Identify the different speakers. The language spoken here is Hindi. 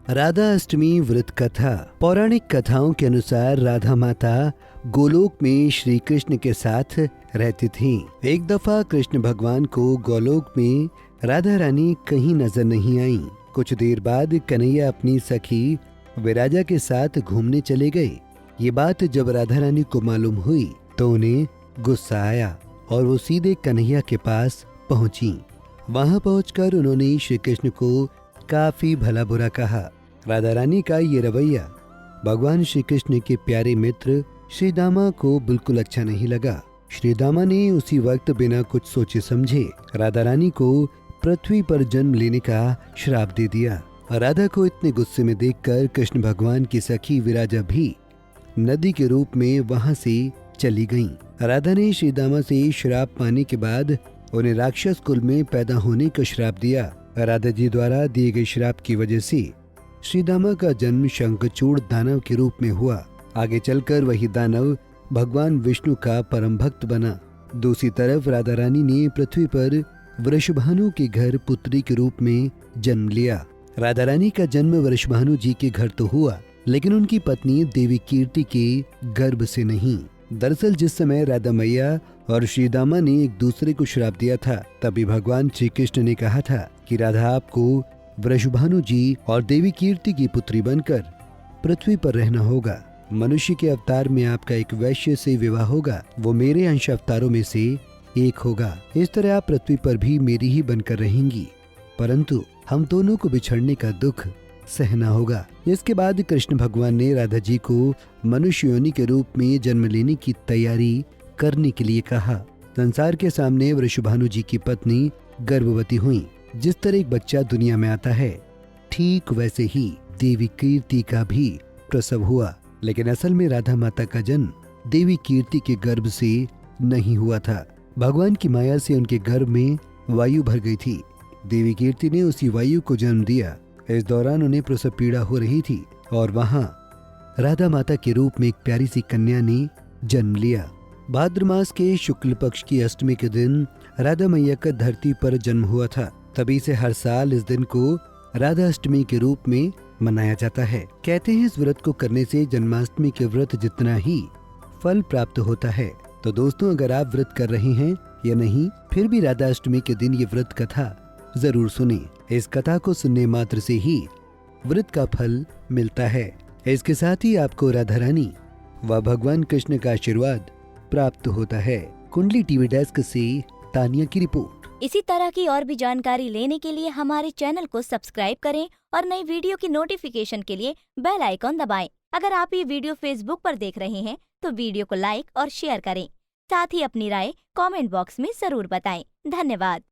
Speaker 1: राधा अष्टमी व्रत कथा। पौराणिक कथाओं के अनुसार राधा माता गोलोक में श्री कृष्ण के साथ रहती थीं। एक दफा कृष्ण भगवान को गोलोक में राधा रानी कहीं नजर नहीं आई। कुछ देर बाद कन्हैया अपनी सखी विराजा के साथ घूमने चले गए। ये बात जब राधा रानी को मालूम हुई तो उन्हें गुस्सा आया और वो सीधे कन्हैया के पास पहुंची। वहां पहुंचकर उन्होंने श्री कृष्ण को काफी भला बुरा कहा। राधा रानी का ये रवैया भगवान श्री कृष्ण के प्यारे मित्र श्री दामा को बिल्कुल अच्छा नहीं लगा। श्री दामा ने उसी वक्त बिना कुछ सोचे समझे राधा रानी को पृथ्वी पर जन्म लेने का श्राप दे दिया। राधा को इतने गुस्से में देखकर कृष्ण भगवान की सखी विराजा भी नदी के रूप में वहां से चली गईं। राधा ने श्री दामा से श्राप पाने के बाद उन्हें राक्षस कुल में पैदा होने का श्राप दिया। राधा जी द्वारा दिए गए श्राप की वजह से श्री दामा का जन्म शंखचूड़ दानव के रूप में हुआ। आगे चलकर वही दानव भगवान विष्णु का परम भक्त बना। दूसरी तरफ राधा रानी ने पृथ्वी पर वृषभानु के घर पुत्री के रूप में जन्म लिया। राधा रानी का जन्म वृषभानु जी के घर तो हुआ, लेकिन उनकी पत्नी देवी कीर्ति के गर्भ से नहीं। दरअसल जिस समय राधा मैया और श्री दामा ने एक दूसरे को श्राप दिया था, तभी भगवान श्री कृष्ण ने कहा था कि राधा आपको वृषभानु जी और देवी कीर्ति की पुत्री बनकर पृथ्वी पर रहना होगा। मनुष्य के अवतार में आपका एक वैश्य से विवाह होगा, वो मेरे अंश अवतारों में से एक होगा। इस तरह आप पृथ्वी पर भी मेरी ही बनकर रहेंगी, परंतु हम दोनों को बिछड़ने का दुख सहना होगा। इसके बाद कृष्ण भगवान ने राधा जी को मनुष्य योनि के रूप में जन्म लेने की तैयारी करने के लिए कहा। संसार के सामने वृषभानु जी की पत्नी गर्भवती हुई। जिस तरह एक बच्चा दुनिया में आता है, ठीक वैसे ही देवी कीर्ति का भी प्रसव हुआ। लेकिन असल में राधा माता का जन्म देवी कीर्ति के गर्भ से नहीं हुआ था। भगवान की माया से उनके गर्भ में वायु भर गई थी। देवी कीर्ति ने उसी वायु को जन्म दिया। इस दौरान उन्हें प्रसव पीड़ा हो रही थी और वहाँ राधा माता के रूप में एक प्यारी सी कन्या ने जन्म लिया। भाद्र मास के शुक्ल पक्ष की अष्टमी के दिन राधा मैया का धरती पर जन्म हुआ था। तभी से हर साल इस दिन को राधा अष्टमी के रूप में मनाया जाता है। कहते हैं इस व्रत को करने से जन्माष्टमी के व्रत जितना ही फल प्राप्त होता है। तो दोस्तों, अगर आप व्रत कर रहे हैं या नहीं, फिर भी राधा अष्टमी के दिन ये व्रत कथा जरूर सुने। इस कथा को सुनने मात्र से ही व्रत का फल मिलता है। इसके साथ ही आपको राधा रानी व भगवान कृष्ण का आशीर्वाद प्राप्त होता है। कुंडली टीवी डेस्क से तानिया की रिपोर्ट।
Speaker 2: इसी तरह की और भी जानकारी लेने के लिए हमारे चैनल को सब्सक्राइब करें और नई वीडियो की नोटिफिकेशन के लिए बेल आइकॉन दबाएं। अगर आप ये वीडियो फेसबुक पर देख रहे हैं तो वीडियो को लाइक और शेयर करें। साथ ही अपनी राय कमेंट बॉक्स में जरूर बताएं। धन्यवाद।